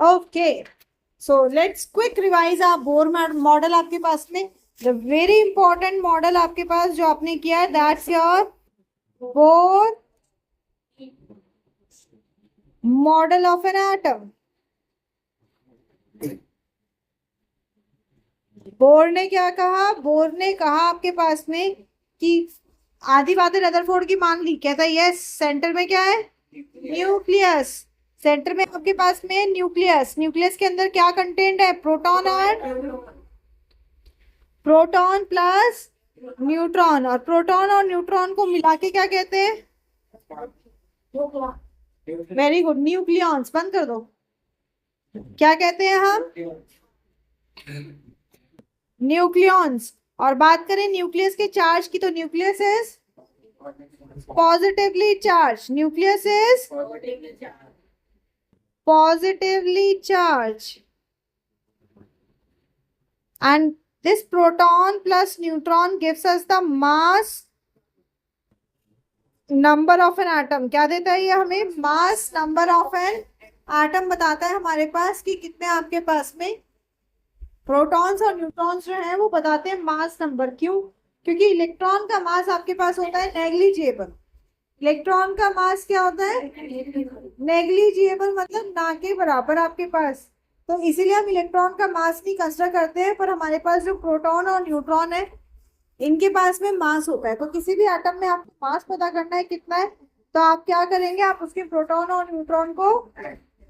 Okay, so let's quick revise. आप Bohr model आपके पास में, द वेरी इंपॉर्टेंट मॉडल आपके पास जो आपने किया है, that's your Bohr model of an atom. Bore ने क्या कहा? बोर ने कहा आपके पास में कि आधी बातें रदरफोर्ड की मान ली। कहता है यस, सेंटर में क्या है? न्यूक्लियस। सेंटर में आपके पास में न्यूक्लियस। न्यूक्लियस के अंदर क्या कंटेंट है? प्रोटॉन और प्रोटॉन प्लस न्यूट्रॉन। और प्रोटॉन और न्यूट्रॉन को मिला के क्या कहते हैं? Very good, nucleons. बंद कर दो। क्या कहते हैं हम? न्यूक्लियॉन्स। और बात करें न्यूक्लियस के चार्ज की, तो nucleus is positively charge. Nucleus is positively charged, and this proton plus neutron gives us the mass number of an atom. क्या देता है ये हमें? mass number of an atom बताता है हमारे पास कि कितने आपके पास में प्रोटॉन्स और न्यूट्रॉन्स जो हैं वो बताते हैं मास नंबर। क्यों? क्योंकि इलेक्ट्रॉन का मास आपके पास होता है नेग्लिजिबल। इलेक्ट्रॉन का मास क्या होता है? नेग्लिजिबल, मतलब ना के बराबर आपके पास। तो इसीलिए हम इलेक्ट्रॉन का मास नहीं कंसिडर करते हैं, पर हमारे पास जो प्रोटॉन और न्यूट्रॉन है इनके पास में मास होता है। तो किसी भी एटम में आपको मास पता करना है कितना है, तो आप क्या करेंगे? आप उसके प्रोटॉन और न्यूट्रॉन को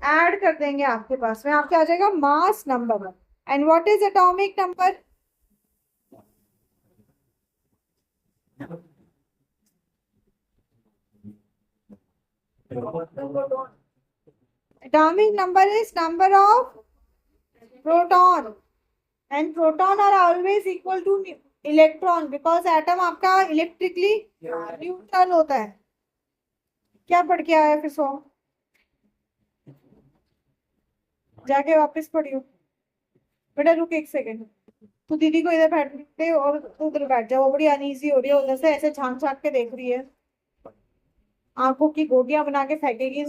ऐड कर देंगे आपके पास में, आपके आ जाएगा mass number. And what is atomic number? Atomic number is number of proton, and proton are always equal to electron because atom आपका इलेक्ट्रिकली न्यूट्रल होता है। क्या पढ़ के आया फिर सो? जाके वापस पढ़ियो। बेटा रुक एक सेकेंड, तू दीदी को इधर बैठने और तू उधर बैठ जा। वो बड़ी अनईजी हो रही है, उधर से ऐसे झांक झांक के देख रही है, आंखों की गोटियां बना के फेंकेगी।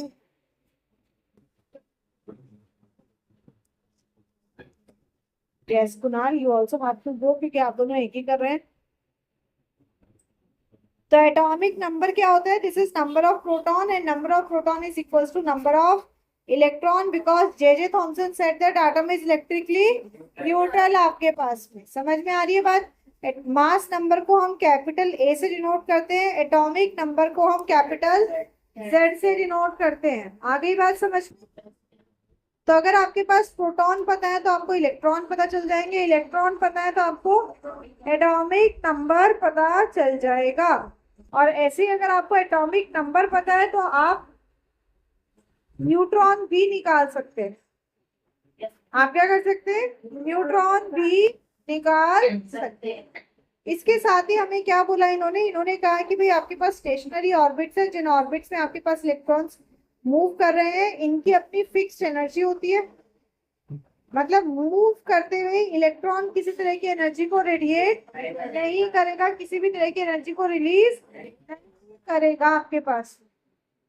Yes Kunal, you also have to go, क्योंकि आप दोनों एक ही कर रहे हैं। तो एटॉमिक नंबर क्या होता है? This is number of proton, and number of proton is equals to number of electron, because J Thomson said that atom is electrically neutral. आपके पास में समझ में आ रही है बात? मास नंबर को हम कैपिटल ए से डिनोट करते हैं, एटॉमिक नंबर को हम कैपिटल जेड से डिनोट करते हैं। आ गई बात समझ में? तो अगर आपके पास प्रोटॉन पता है तो आपको इलेक्ट्रॉन पता चल जाएंगे, इलेक्ट्रॉन पता है तो आपको एटॉमिक नंबर पता चल जाएगा। और ऐसे ही अगर आपको एटॉमिक नंबर पता है तो आप न्यूट्रॉन भी निकाल सकते हैं। आप क्या कर सकते हैं? न्यूट्रॉन भी निकाल सकते हैं। इसके साथ ही हमें क्या बोला इन्होंने? इन्होंने कहा कि भाई आपके पास स्टेशनरी ऑर्बिट्स है, जिन ऑर्बिट्स में आपके पास इलेक्ट्रॉन्स मूव कर रहे हैं, इनकी अपनी फिक्स्ड एनर्जी होती है। मतलब मूव करते हुए इलेक्ट्रॉन किसी तरह की एनर्जी को रेडिएट नहीं करेगा, किसी भी तरह की एनर्जी को रिलीज नहीं करेगा। आपके पास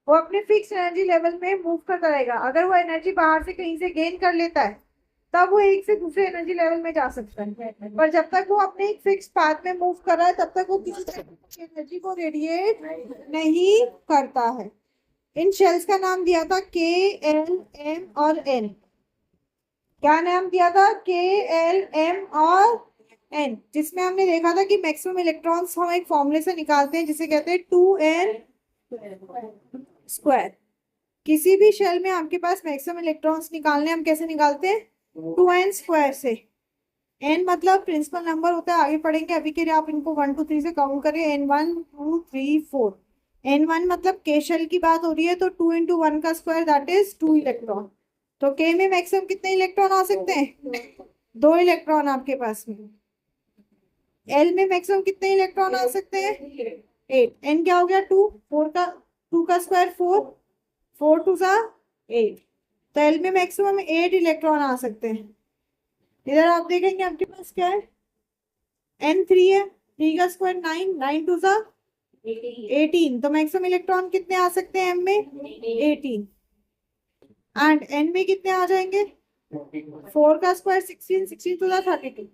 वो अपने फिक्स एनर्जी लेवल में मूव करता रहेगा। अगर वो एनर्जी बाहर से कहीं से गेन कर लेता है तब वो एक से दूसरे एनर्जी लेवल में जा सकता है, पर जब तक वो अपने एक फिक्स पाथ में मूव कर रहा है तब तक वो किसी तरह की एनर्जी को रेडिएट नहीं करता है। इन शेल्स का नाम दिया था के, एल, एम और एन। क्या नाम दिया था? के, एल, एम और एन, जिसमें हमने देखा था कि मैक्सिमम इलेक्ट्रॉन्स हम एक फॉर्मूले से निकालते हैं जिसे कहते हैं 2n स्क्वायर। किसी भी शेल में आपके पास मैक्सिमम इलेक्ट्रॉन्स निकालने हम कैसे निकालते हैं? 2n स्क्वायर से। n मतलब प्रिंसिपल नंबर होता है, आगे पढ़ेंगे। अभी के लिए आप इनको 1 2 3 से काउंट करें। n1 2 3 4। n1 मतलब के शेल की बात हो रही है, तो 2 इंटू 1 का स्क्वायर दैट इज 2 इलेक्ट्रॉन। तो के में मैक्सिमम कितने इलेक्ट्रॉन आ सकते हैं? 2 इलेक्ट्रॉन आपके पास में। एल में मैक्सिमम कितने इलेक्ट्रॉन आ सकते हैं? 8। एन क्या हो गया? 2। 4 का 2 का स्क्वायर 4, 4 2 सा 8। तो एल में मैक्सिमम 8 इलेक्ट्रॉन आ सकते हैं। इधर आप देखेंगे आपके पास क्या है? n3 है, 3 का स्क्वायर 9, 9 2 सा 18। तो मैक्सिमम इलेक्ट्रॉन कितने आ सकते हैं एम में? 18। एंड एन में कितने आ जाएंगे? 4 का स्क्वायर 16, 16 टू 32।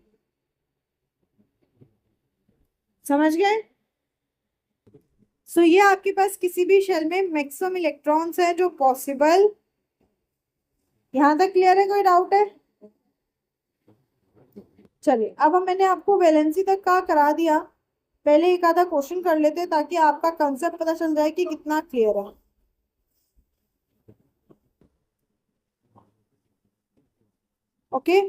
समझ गए? सो ये आपके पास किसी भी शेल में मैक्सिमम इलेक्ट्रॉन्स है जो पॉसिबल। यहां तक क्लियर है? कोई डाउट है? चलिए, अब मैंने आपको वैलेंसी तक का करा दिया। पहले एक आधा क्वेश्चन कर लेते हैं ताकि आपका कंसेप्ट पता चल जाए कि कितना क्लियर है। ओके।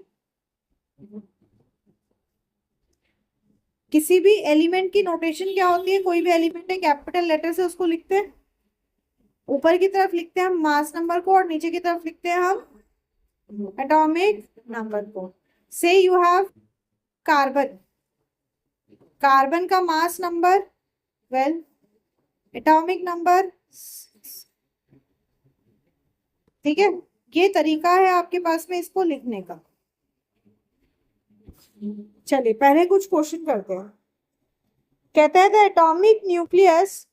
किसी भी एलिमेंट की नोटेशन क्या होती है? कोई भी एलिमेंट है, कैपिटल लेटर से उसको लिखते हैं। ऊपर की तरफ लिखते हैं हम मास नंबर को और नीचे की तरफ लिखते हैं हम एटॉमिक नंबर को। से यू हैव कार्बन, कार्बन का मास नंबर 12, एटॉमिक नंबर। ठीक है, ये तरीका है आपके पास में इसको लिखने का। चलिए पहले कुछ क्वेश्चन करते हैं। कहते हैं द एटॉमिक न्यूक्लियस,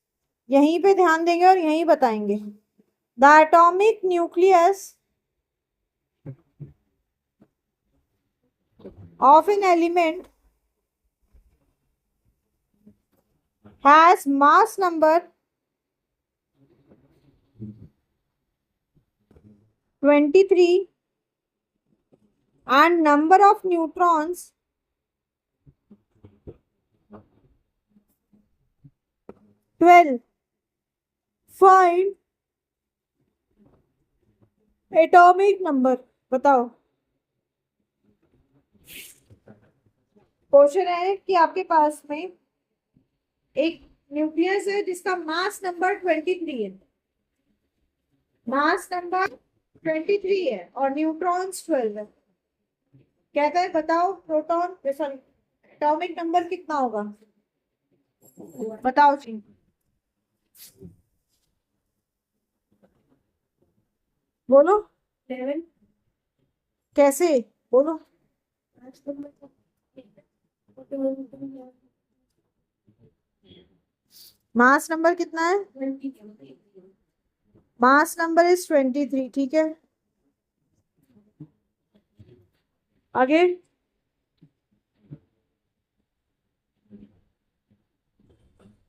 यहीं पे ध्यान देंगे और यहीं बताएंगे। The atomic nucleus of an element has mass number 23 and number of neutrons 12. Find atomic number. बताओ। क्वेश्चन है कि आपके पास में एक न्यूक्लियस है जिसका मास नंबर 23 है, मास नंबर 23 है और न्यूट्रॉन्स 12 है। कहता है बताओ प्रोटॉन, सॉरी, एटॉमिक नंबर कितना होगा? बताओ जी। बोलो। 11। कैसे? बोलो। मास नंबर कितना है? Mass number is 23। ठीक है, आगे।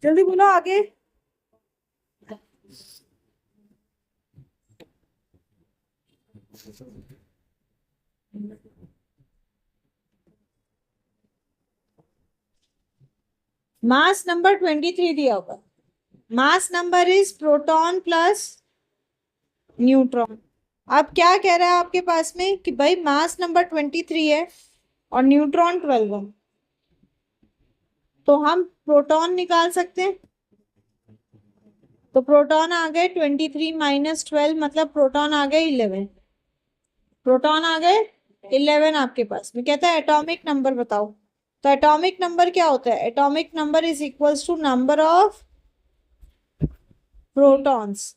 जल्दी बोलो आगे। मास नंबर 23 दिया होगा। Mass number is proton plus neutron. अब क्या कह रहा है आपके पास में कि भाई मास नंबर 23 है और न्यूट्रॉन 12 है, तो हम प्रोटॉन निकाल सकते हैं। तो प्रोटॉन आ गए 23 माइनस 12, मतलब प्रोटॉन आ गए 11। प्रोटॉन आ गए 11 आपके पास में। कहता है एटॉमिक नंबर बताओ। तो एटॉमिक नंबर क्या होता है? Atomic number is equals to number of protons.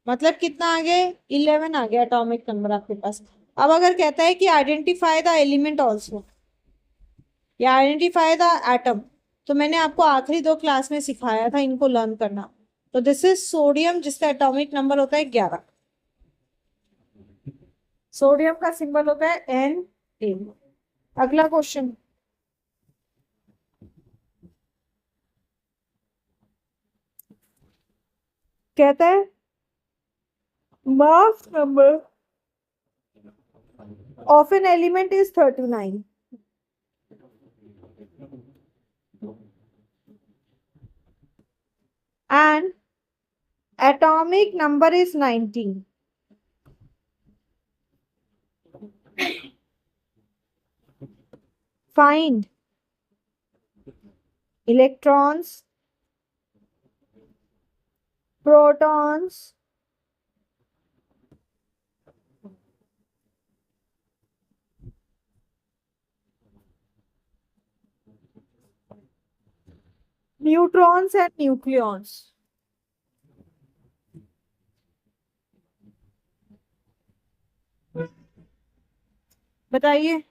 मतलब कितना आ गया? 11 आ गया एटॉमिक नंबर आपके पास। अब अगर कहता है कि आइडेंटिफाई द एलिमेंट ऑल्सो या आइडेंटिफाई द एटम, तो मैंने आपको आखिरी 2 क्लास में सिखाया था इनको लर्न करना। तो दिस इज सोडियम जिसका एटॉमिक नंबर होता है 11। सोडियम का सिंबल होता है Na। अगला क्वेश्चन कहता है mass number of an element is 39 and atomic number is 19. Find electrons, protons, neutrons and nucleons. बताइए।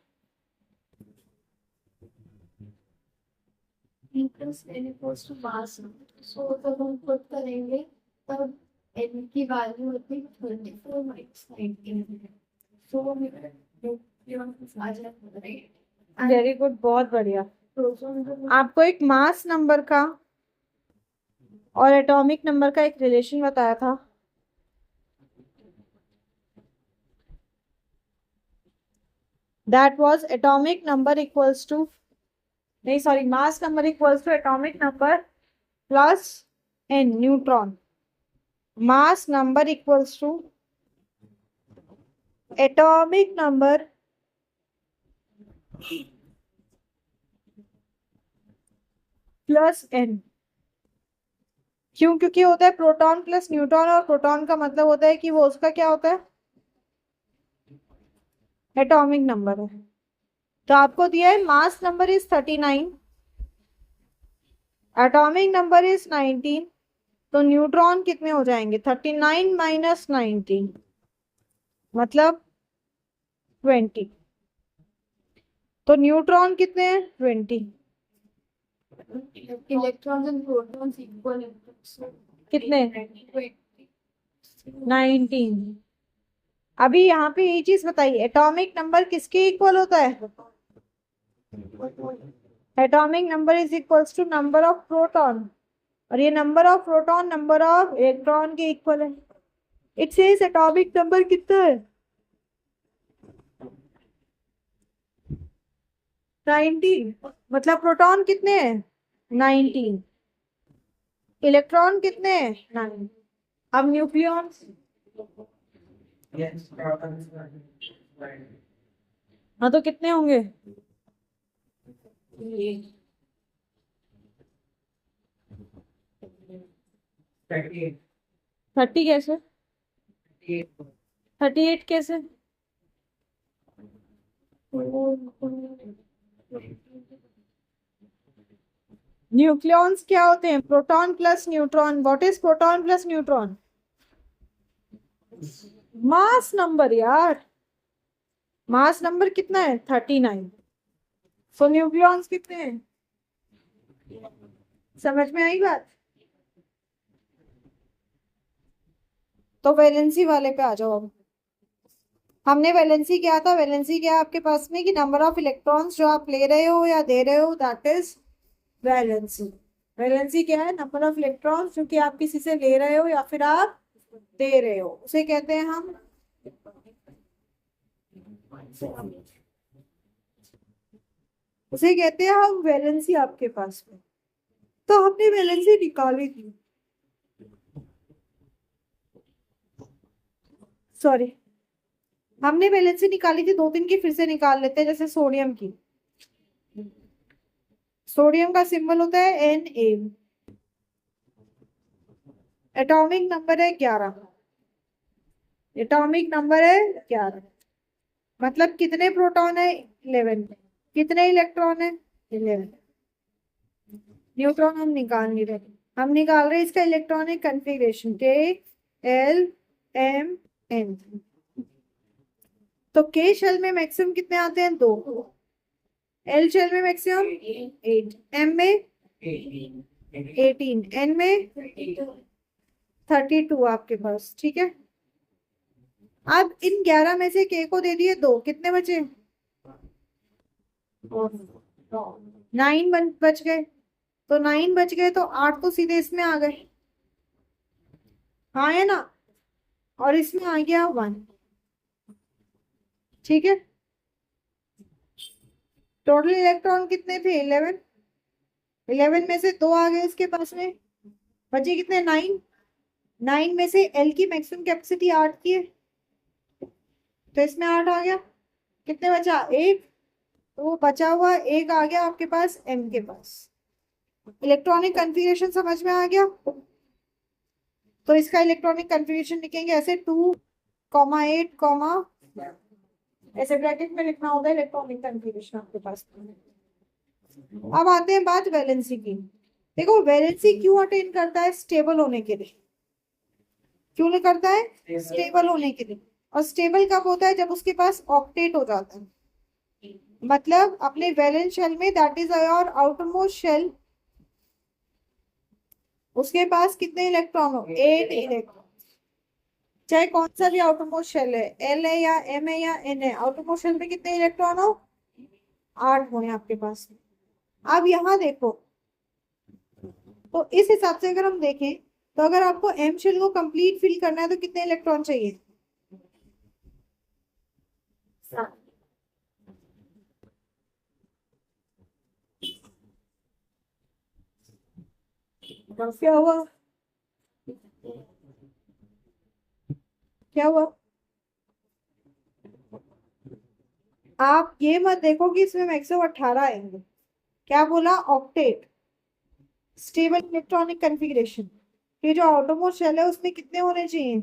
Plus N equals to mass, so जब हम पुट करेंगे तब N की वैल्यू होती है 24 - 19, सो वेरी गुड, बहुत बढ़िया। आपको एक मास नंबर का और एटॉमिक नंबर का एक रिलेशन बताया था। That was atomic number equals to, नहीं sorry, mass number equals to atomic number plus N neutron. Mass number equals to atomic number plus N. क्यों? क्योंकि होता है प्रोटॉन प्लस न्यूट्रॉन, और प्रोटॉन का मतलब होता है कि वो उसका क्या होता है, एटॉमिक नंबर है। तो आपको दिया है mass number is 39, atomic number is 19, तो न्यूट्रॉन कितने हो जाएंगे? 39 माइनस 19 मतलब 20। तो न्यूट्रॉन कितने हैं? 20। इलेक्ट्रॉन्स एंड प्रोटॉन्स इक्वल कितने? 19। अभी यहाँ पे ये चीज बताइए, एटॉमिक नंबर किसके इक्वल होता है? Atomic number is equals to number of proton, और ये number of proton number of electron के इक्वल है। इट सेज एटॉमिक नंबर कितना है? 19। मतलब प्रोटॉन कितने हैं? 19। इलेक्ट्रॉन कितने हैं? 9। अब न्यूक्लियॉन्स, हाँ तो कितने होंगे? 30 कैसे? 38 कैसे? न्यूक्लियॉन्स क्या होते हैं? Proton plus neutron. What is proton plus neutron? Mass number यार। मास नंबर कितना है? 39। सो न्यूक्लियॉन्स कितने हैं? समझ में आई बात? तो वैलेंसी वाले पे आ जाओ अब। हमने वैलेंसी किया था, वैलेंसी क्या है आपके पास में कि नंबर ऑफ इलेक्ट्रॉन्स जो आप ले रहे हो या दे रहे हो, दैट इज वैलेंसी। वैलेंसी क्या है? नंबर ऑफ इलेक्ट्रॉन्स जो कि आप किसी से ले रहे हो या फिर आप दे रहे हो, उसे कहते हैं हम, उसे कहते हैं हम वैलेंसी आपके पास में। तो हमने वैलेंसी निकाली थी, सॉरी, हमने वैलेंसी निकाली थी, दो तीन की फिर से निकाल लेते हैं। जैसे सोडियम की, सोडियम का सिंबल होता है Na, एटॉमिक नंबर है 11। एटॉमिक नंबर है 11, मतलब कितने प्रोटॉन है? 11। कितने इलेक्ट्रॉन है? 11। न्यूट्रॉन हम निकाल नहीं रहे, हम निकाल रहे इसका electronic configuration K L M N। तो K शेल में मैक्सिमम कितने आते हैं? 2। L शेल में मैक्सिमम 8, M में 18, N में 32 आपके पास, ठीक है। अब इन 11 में से K को दे दिए 2, कितने बचे? 9 बच गए। तो 9 बच गए, तो 8 तो सीधे इसमें आ गए, हाँ है ना, और इसमें आ गया 1, ठीक है। टोटल इलेक्ट्रॉन कितने थे? 11। 11 में से 2 आ गए इसके पास में, बचे कितने? 9। 9 में से L की मैक्सिमम कैपेसिटी 8 की है, तो इसमें 8 आ गया। कितने बचा? 1। तो वो बचा हुआ 1 आ गया आपके पास M के पास। इलेक्ट्रॉनिक कन्फिग्रेशन समझ में आ गया? तो इसका इलेक्ट्रॉनिक कन्फिग्रेशन लिखेंगे ऐसे 2,8, ऐसे ब्रैकेट में लिखना होगा इलेक्ट्रॉनिक कन्फिग्रेशन आपके पास। अब आते हैं बात वैलेंसी की। देखो वैलेंसी क्यों अटेन करता है? स्टेबल होने के लिए। क्यों नहीं करता है? स्टेबल होने के लिए। और स्टेबल कब होता है? जब उसके पास ऑक्टेट हो जाता है, मतलब अपने वैलेंस शेल में, that is your outermost shell, उसके पास कितने इलेक्ट्रॉन हो? 8 इलेक्ट्रॉन। चाहे कौन सा भी आउटरमोस्ट शेल है, एल है या एम है या एन है, आउटरमोस्ट शेल में कितने इलेक्ट्रॉन हो, 8 हो आपके पास। अब यहाँ देखो, तो इस हिसाब से अगर हम देखें, तो अगर आपको एम शेल को कंप्लीट फिल करना है तो कितने इलेक्ट्रॉन चाहिए, 7 क्या हुआ, क्या हुआ, आप ये मत देखो कि इसमें मैक्सिमम 18 आएंगे, क्या बोला, ऑक्टेट स्टेबल इलेक्ट्रॉनिक कॉन्फ़िगरेशन। ये जो आउटरमोस्ट शेल है उसमें कितने होने चाहिए,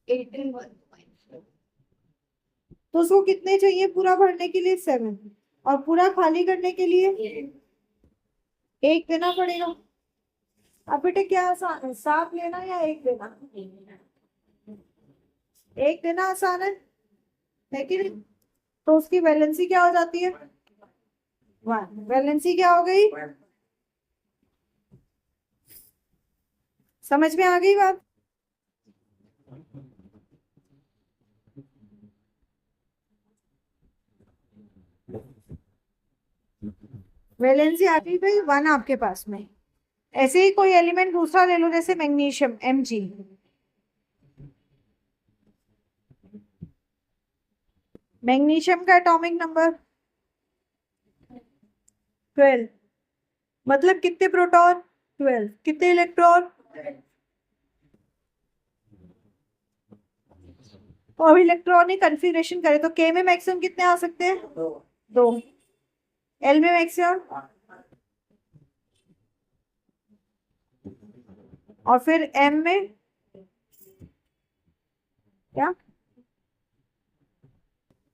18 तो उसको कितने चाहिए पूरा भरने के लिए, 7, और पूरा खाली करने के लिए 1 देना पड़ेगा। अब बेटे क्या आसान है, 7 लेना या 1 देना, 1 देना आसान है कि नहीं। तो उसकी वैलेंसी क्या हो जाती है, 1, वैलेंसी क्या हो गई, समझ में आ गई बात। वैलेंसी आ गई भाई 1 आपके पास में। ऐसे ही कोई एलिमेंट दूसरा ले लो, जैसे मैग्नीशियम Mg, मैग्नीशियम का एटॉमिक नंबर 12, मतलब कितने प्रोटॉन, 12, कितने इलेक्ट्रॉन, तो अब इलेक्ट्रॉनिक कन्फिग्रेशन करें तो के में मैक्सिमम कितने आ सकते हैं, 2, एल में मैक्सिमम, और फिर एम में क्या,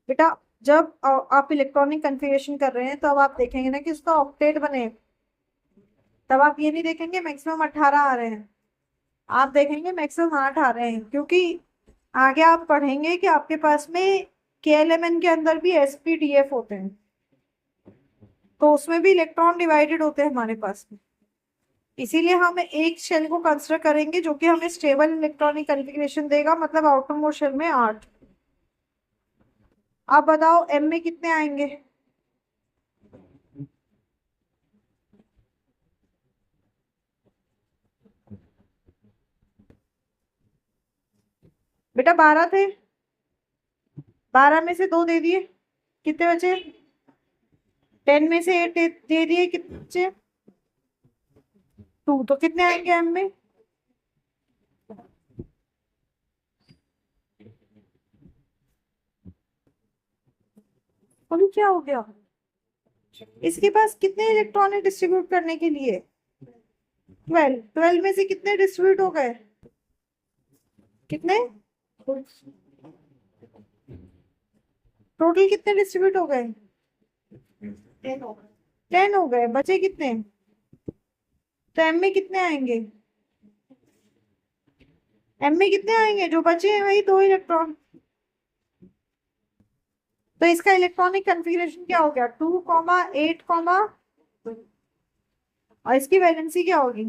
बेटा जब आप इलेक्ट्रॉनिक कन्फिग्रेशन कर रहे हैं तो अब आप देखेंगे ना कि उसका ऑक्टेट बने, तब आप ये नहीं देखेंगे मैक्सिमम 18 आ रहे हैं, आप देखेंगे मैक्सिमम 8 आ रहे हैं, क्योंकि आगे आप पढ़ेंगे कि आपके पास में KLMN के अंदर भी SPDF होते हैं, तो उसमें भी इलेक्ट्रॉन डिवाइडेड होते हैं हमारे पास में। इसीलिए हम एक शेल को कंसिडर करेंगे जो कि हमें स्टेबल इलेक्ट्रॉनिक कॉन्फ़िगरेशन देगा, मतलब आउटर मोस्ट शेल में 8। आप बताओ एम में कितने आएंगे, बेटा 12 थे, 12 में से 2 दे दिए, कितने बचे, 10 में से 8 दे दिए, कितने बचे, 2, तो कितने आएंगे एम में, बोलो क्या हो गया, इसके पास कितने इलेक्ट्रॉन है डिस्ट्रीब्यूट करने के लिए, 12, 12 में से कितने डिस्ट्रीब्यूट हो गए, कितने, टोटल कितने डिस्ट्रीब्यूट हो गए, 10 हो गए, बचे कितने, तो एम में कितने आएंगे, एम में कितने आएंगे, जो बचे हैं वही 2 इलेक्ट्रॉन। तो इसका इलेक्ट्रॉनिक कन्फिग्रेशन क्या हो गया, 2, 8, और इसकी वैलेंसी क्या होगी,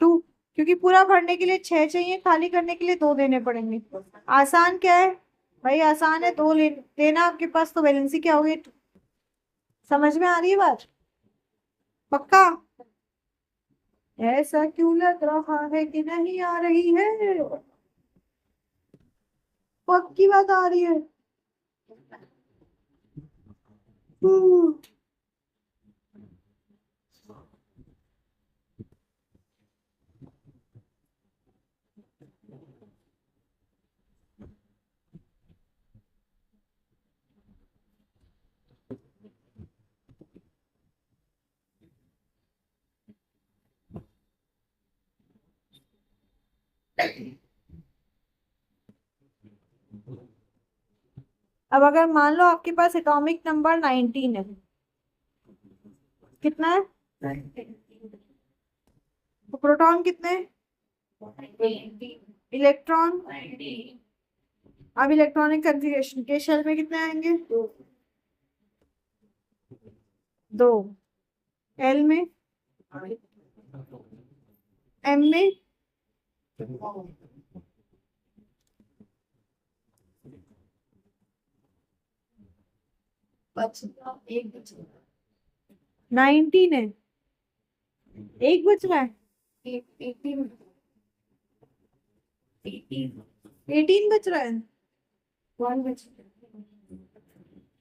2, क्योंकि पूरा भरने के लिए 6 चाहिए, खाली करने के लिए 2 देने पड़ेंगे। आसान क्या है भाई, आसान है, 2 लेना आपके पास, तो वैलेंसी क्या होगी, समझ में आ रही है बात, पक्का, ऐसा क्यों लग रहा है कि नहीं आ रही है, पक्की बात आ रही है। हम्म, अब अगर मान लो आपके पास एटॉमिक नंबर 19 है, कितना है, तो प्रोटॉन कितने, इलेक्ट्रॉन, अब इलेक्ट्रॉनिक कन्फिग्रेशन के शेल में कितने आएंगे, 2, एल में, एम में, एक बचा 19 है, एक बच रहा है, 18 18 बच रहा है। 1 बचा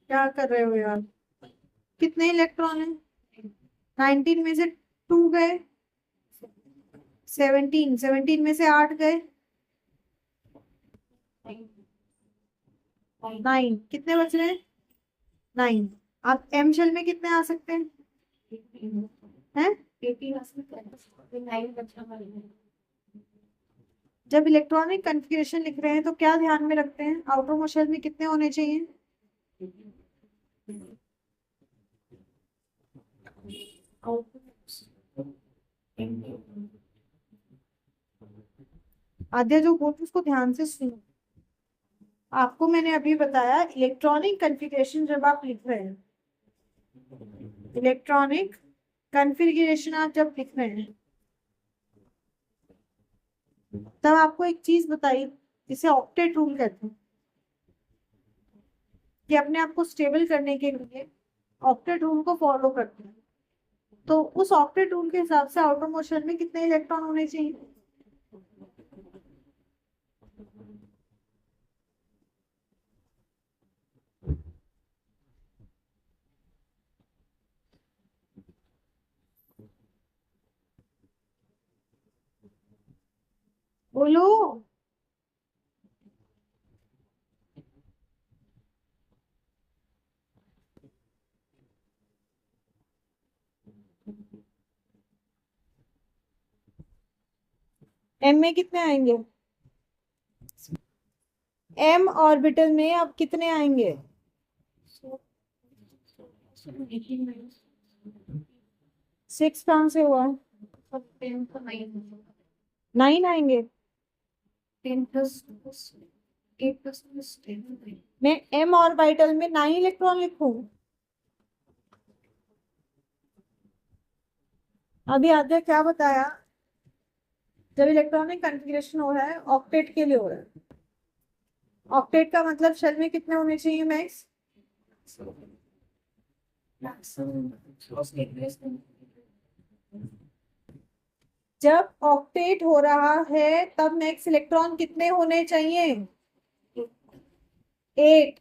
क्या कर रहे हो यार, कितने इलेक्ट्रॉन है? 19 में से 2 गए, 17 में से 8 गए, 9, कितने बच रहे हैं? 9। आप एम शेल में कितने आ सकते हैं? 9 बचा हमारे जब इलेक्ट्रॉनिक कन्फिग्रेशन लिख रहे हैं तो क्या ध्यान में रखते हैं? आउटर शेल में कितने होने चाहिए? आद्या जो बोल उसको ध्यान से सुनो। आपको मैंने अभी बताया इलेक्ट्रॉनिक कन्फिग्रेशन जब आप लिख रहे हैं, इलेक्ट्रॉनिक कन्फिग्रेशन आप जब लिख रहे हैं तब आपको एक चीज बताई जिसे ऑक्टेट रूल कहते हैं, कि अपने आप को स्टेबल करने के लिए ऑक्टेट रूल को फॉलो करते हैं। तो उस ऑक्टेट रूल के हिसाब से आउटर मोशन में कितने इलेक्ट्रॉन होने चाहिए? बोलो। एम में कितने आएंगे? एम ऑर्बिटल में अब कितने आएंगे? 6 कहाँ से हुआ? 9 आएंगे। 10 + 8 + 10 मैं एम ऑर्बिटल में 9 इलेक्ट्रॉन लिखूं? अभी आद्या क्या बताया? जब इलेक्ट्रॉनिक कन्फिग्रेशन हो रहा है ऑक्टेट के लिए हो रहा है। ऑक्टेट का मतलब शेल में कितने होने चाहिए मैक्स? जब ऑक्टेट हो रहा है तब मैक्स इलेक्ट्रॉन कितने होने चाहिए? 8।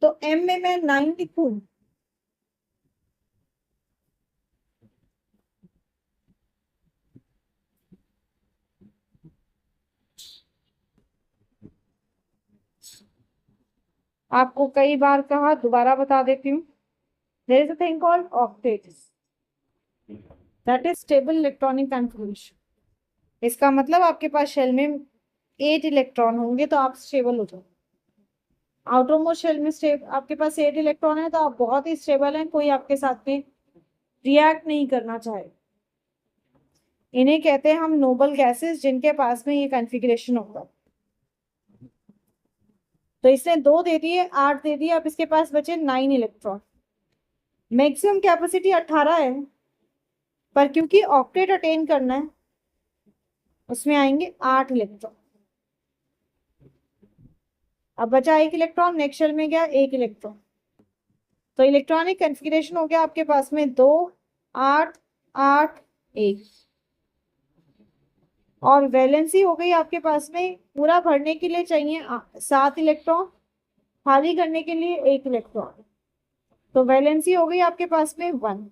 तो एम में मैं 9 लिखूं? आपको कई बार कहा, दोबारा बता देती हूँ। There is a thing called octet, that is stable electronic configuration. इसका मतलब आपके पास शेल में 8 इलेक्ट्रॉन होंगे तो आप स्टेबल हो जाओ। आउटर मोस्ट शेल में आपके पास 8 इलेक्ट्रॉन है तो आप बहुत ही स्टेबल हैं, कोई आपके साथ में रिएक्ट नहीं करना चाहे। इन्हें कहते हैं हम नोबल गैसेस, जिनके पास में ये कॉन्फ़िगरेशन होगा। तो इसने 2 दे दिए, 8 दे दिए, अब इसके पास बचे 9 इलेक्ट्रॉन। मैक्सिमम कैपेसिटी 18 है, पर क्योंकि ऑक्टेट अटेन करना है उसमें आएंगे 8 इलेक्ट्रॉन। अब बचा 1 इलेक्ट्रॉन, नेक्स्ट शेल में गया 1 इलेक्ट्रॉन। तो इलेक्ट्रॉनिक कॉन्फ़िगरेशन हो गया आपके पास में 2, 8, 8, 1। और वैलेंसी हो गई आपके पास में, पूरा भरने के लिए चाहिए 7 इलेक्ट्रॉन, खाली करने के लिए 1 इलेक्ट्रॉन। तो वैलेंसी हो गई आपके पास में 1।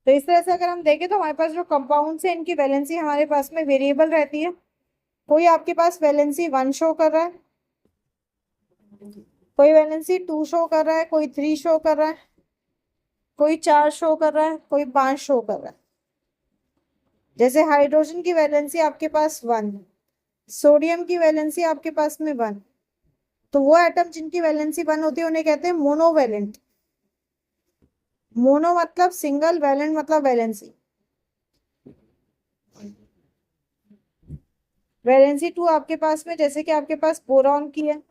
तो इस तरह से अगर हम देखें तो हमारे पास जो कंपाउंड्स है इनकी वैलेंसी हमारे पास में वेरिएबल रहती है। कोई आपके पास वैलेंसी 1 शो कर रहा है, कोई वैलेंसी 2 शो कर रहा है, कोई 3 शो कर रहा है, कोई 4 शो कर रहा है, कोई 5 शो कर रहा है। जैसे हाइड्रोजन की वैलेंसी आपके पास 1, सोडियम की वैलेंसी आपके पास में 1। तो वो एटम जिनकी वैलेंसी 1 होती है उन्हें कहते हैं मोनोवैलेंट। मोनो मतलब सिंगल, वैलेंट मतलब वैलेंसी। वैलेंसी 2 आपके पास में, जैसे कि आपके पास बोरॉन की है,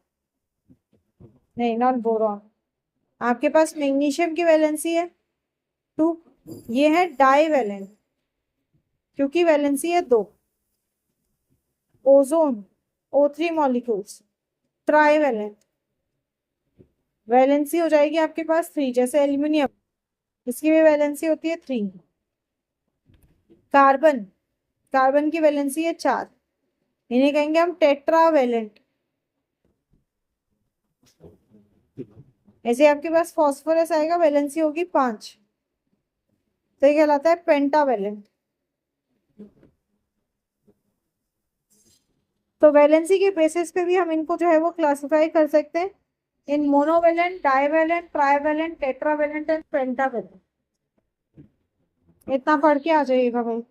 नहीं, नॉट बोरॉन। आपके पास मैग्नीशियम की वैलेंसी है 2, ये है डाईवैलेंट क्योंकि वैलेंसी है 2। Ozone O3 molecules trivalent, valency हो जाएगी आपके पास 3, जैसे एल्यूमिनियम, इसकी भी वैलेंसी होती है 3। कार्बन, कार्बन की वैलेंसी है 4, इन्हें कहेंगे हम टेट्रावैलेंट। ऐसे आपके पास फास्फोरस आएगा, वैलेंसी होगी 5, तो ये कहलाता है पेंटावैलेंट। तो वैलेंसी के बेसिस पे भी हम इनको जो है वो क्लासिफाई कर सकते हैं in monovalent, divalent, trivalent, tetravalent and pentavalent. इतना पढ़ के आ जाइएगा भाई।